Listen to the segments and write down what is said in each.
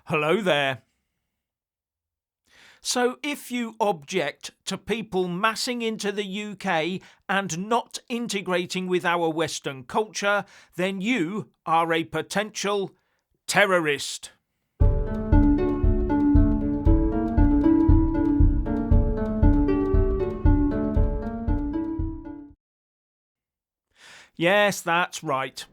Hello there. So if you object to people massing into the UK and not integrating with our Western culture, then you are a potential terrorist. Yes, that's right.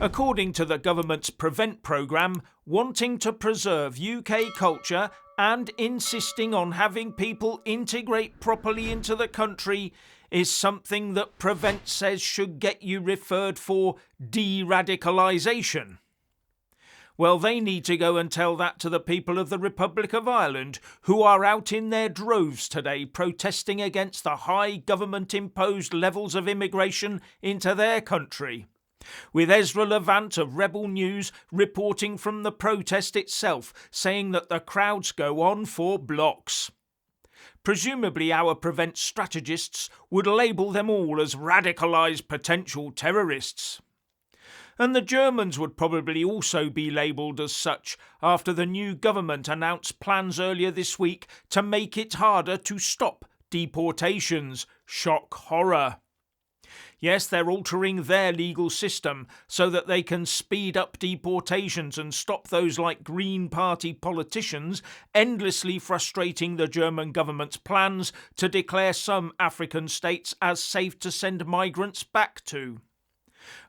According to the government's Prevent programme, wanting to preserve UK culture and insisting on having people integrate properly into the country is something that Prevent says should get you referred for de-radicalisation. Well, they need to go and tell that to the people of the Republic of Ireland, who are out in their droves today protesting against the high government-imposed levels of immigration into their country. With Ezra Levant of Rebel News reporting from the protest itself, saying that the crowds go on for blocks. Presumably our Prevent strategists would label them all as radicalised potential terrorists. And the Germans would probably also be labelled as such after the new government announced plans earlier this week to make it harder to stop deportations. Shock horror. Yes, they're altering their legal system so that they can speed up deportations and stop those like Green Party politicians endlessly frustrating the German government's plans to declare some African states as safe to send migrants back to.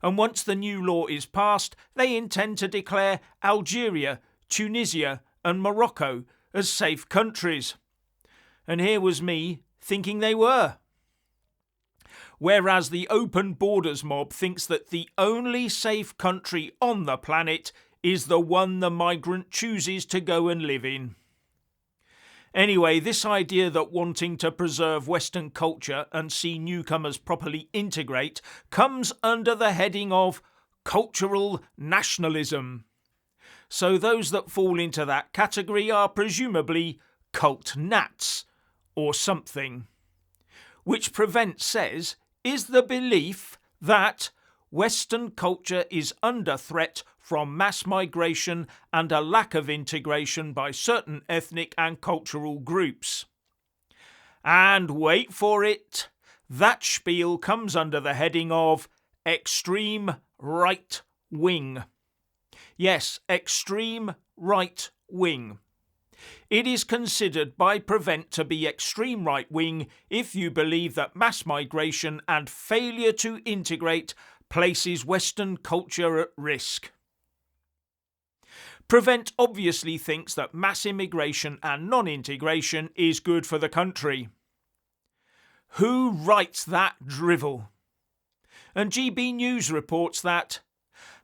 And once the new law is passed, they intend to declare Algeria, Tunisia and Morocco as safe countries. And here was me thinking they were. Whereas the Open Borders mob thinks that the only safe country on the planet is the one the migrant chooses to go and live in. Anyway, this idea that wanting to preserve Western culture and see newcomers properly integrate comes under the heading of cultural nationalism. So those that fall into that category are presumably cult nats or something. Which Prevent says is the belief that Western culture is under threat from mass migration and a lack of integration by certain ethnic and cultural groups. And wait for it, that spiel comes under the heading of extreme right wing. Yes, extreme right wing. It is considered by Prevent to be extreme right wing if you believe that mass migration and failure to integrate places Western culture at risk. Prevent obviously thinks that mass immigration and non-integration is good for the country. Who writes that drivel? And GB News reports that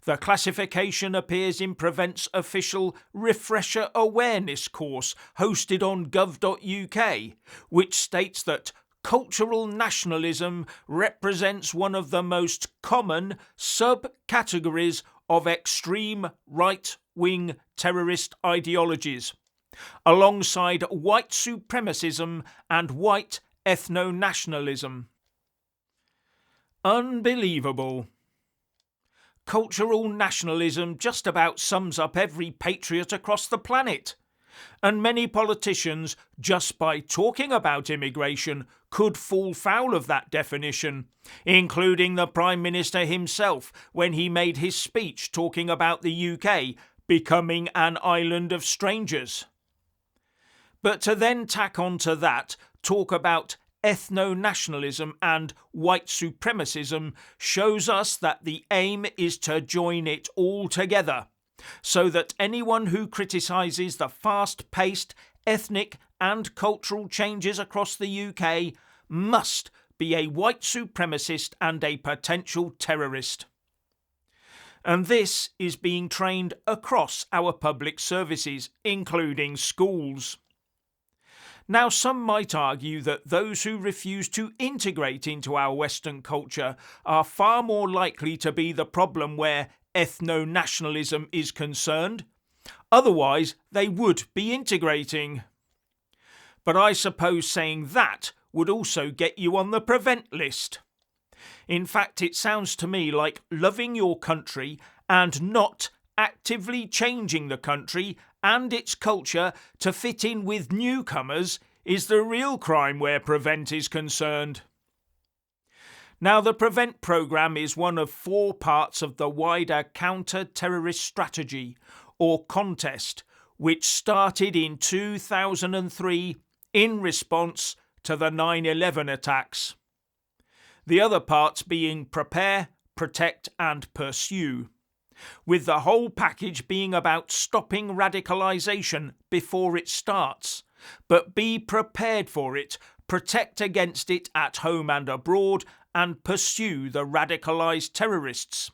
the classification appears in Prevent's official Refresher Awareness course hosted on gov.uk, which states that cultural nationalism represents one of the most common subcategories of extreme right-wing terrorist ideologies, alongside white supremacism and white ethno-nationalism. Unbelievable. Cultural nationalism just about sums up every patriot across the planet. And many politicians, just by talking about immigration, could fall foul of that definition, including the Prime Minister himself when he made his speech talking about the UK becoming an island of strangers. But to then tack on to that, talk about ethno-nationalism and white supremacism shows us that the aim is to join it all together, so that anyone who criticises the fast-paced ethnic and cultural changes across the UK must be a white supremacist and a potential terrorist. And this is being trained across our public services, including schools. Now, some might argue that those who refuse to integrate into our Western culture are far more likely to be the problem where ethno-nationalism is concerned. Otherwise, they would be integrating. But I suppose saying that would also get you on the Prevent list. In fact, it sounds to me like loving your country and not actively changing the country and its culture to fit in with newcomers is the real crime where Prevent is concerned. Now, the Prevent programme is one of 4 parts of the wider counter-terrorist strategy, or contest, which started in 2003 in response to the 9/11 attacks. The other parts being Prepare, Protect and Pursue, with the whole package being about stopping radicalisation before it starts, but be prepared for it, protect against it at home and abroad, and pursue the radicalised terrorists.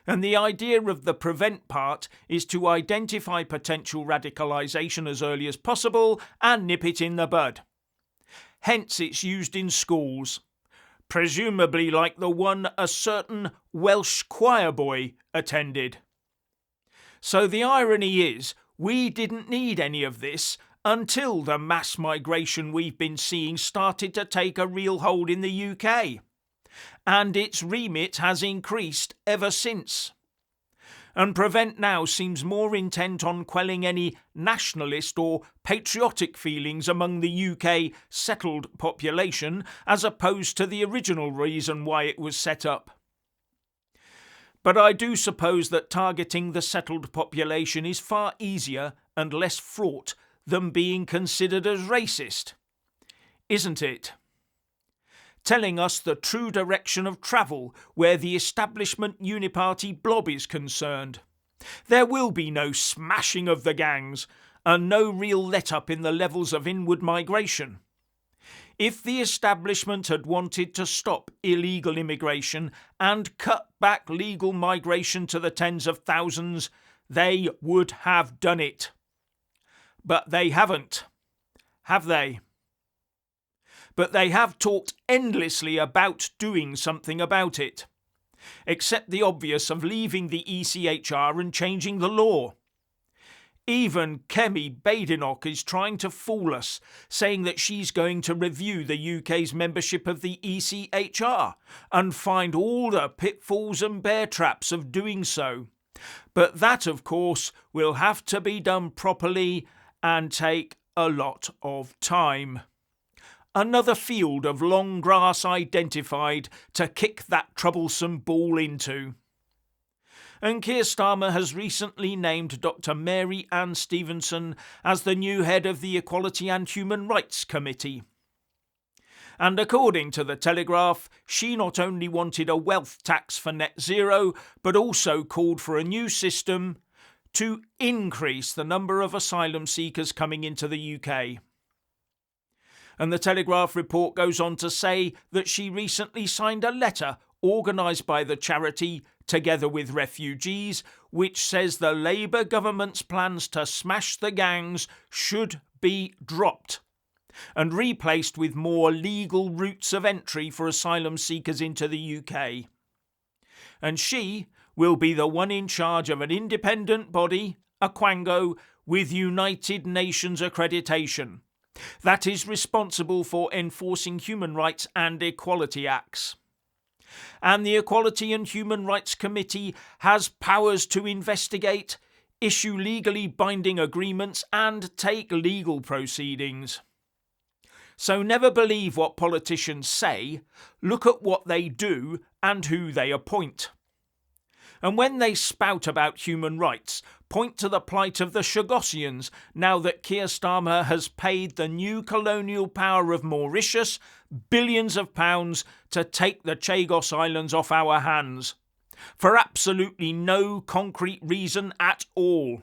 And the idea of the Prevent part is to identify potential radicalisation as early as possible and nip it in the bud. Hence it's used in schools, presumably like the one a certain Welsh choir boy attended. So the irony is, we didn't need any of this until the mass migration we've been seeing started to take a real hold in the UK. And its remit has increased ever since. And Prevent now seems more intent on quelling any nationalist or patriotic feelings among the UK settled population as opposed to the original reason why it was set up. But I do suppose that targeting the settled population is far easier and less fraught than being considered as racist, isn't it? Telling us the true direction of travel where the establishment uniparty blob is concerned. There will be no smashing of the gangs and no real let-up in the levels of inward migration. If the establishment had wanted to stop illegal immigration and cut back legal migration to the tens of thousands, they would have done it. But they haven't, have they? But they have talked endlessly about doing something about it, except the obvious of leaving the ECHR and changing the law. Even Kemi Badenoch is trying to fool us, saying that she's going to review the UK's membership of the ECHR and find all the pitfalls and bear traps of doing so. But that, of course, will have to be done properly and take a lot of time. Another field of long grass identified to kick that troublesome ball into. And Keir Starmer has recently named Dr. Mary Ann Stevenson as the new head of the Equality and Human Rights Committee. And according to the Telegraph, she not only wanted a wealth tax for net zero, but also called for a new system to increase the number of asylum seekers coming into the UK. And the Telegraph report goes on to say that she recently signed a letter organised by the charity Together with Refugees, which says the Labour government's plans to smash the gangs should be dropped and replaced with more legal routes of entry for asylum seekers into the UK. And she will be the one in charge of an independent body, a Quango, with United Nations accreditation, that is responsible for enforcing human rights and equality acts. And the Equality and Human Rights Committee has powers to investigate, issue legally binding agreements and take legal proceedings. So never believe what politicians say, look at what they do and who they appoint. And when they spout about human rights, point to the plight of the Chagossians now that Keir Starmer has paid the new colonial power of Mauritius billions of pounds to take the Chagos Islands off our hands, for absolutely no concrete reason at all.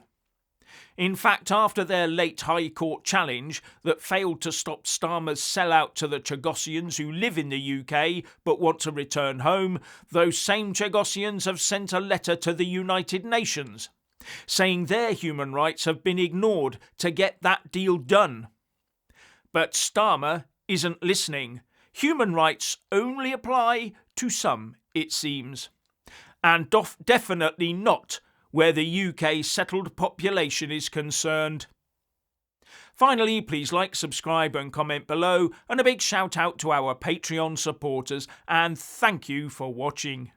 In fact, after their late High Court challenge that failed to stop Starmer's sellout to the Chagossians who live in the UK but want to return home, those same Chagossians have sent a letter to the United Nations, saying their human rights have been ignored to get that deal done. But Starmer isn't listening. Human rights only apply to some, it seems, and definitely not where the UK settled population is concerned. Finally, please like, subscribe and comment below, and a big shout out to our Patreon supporters, and thank you for watching.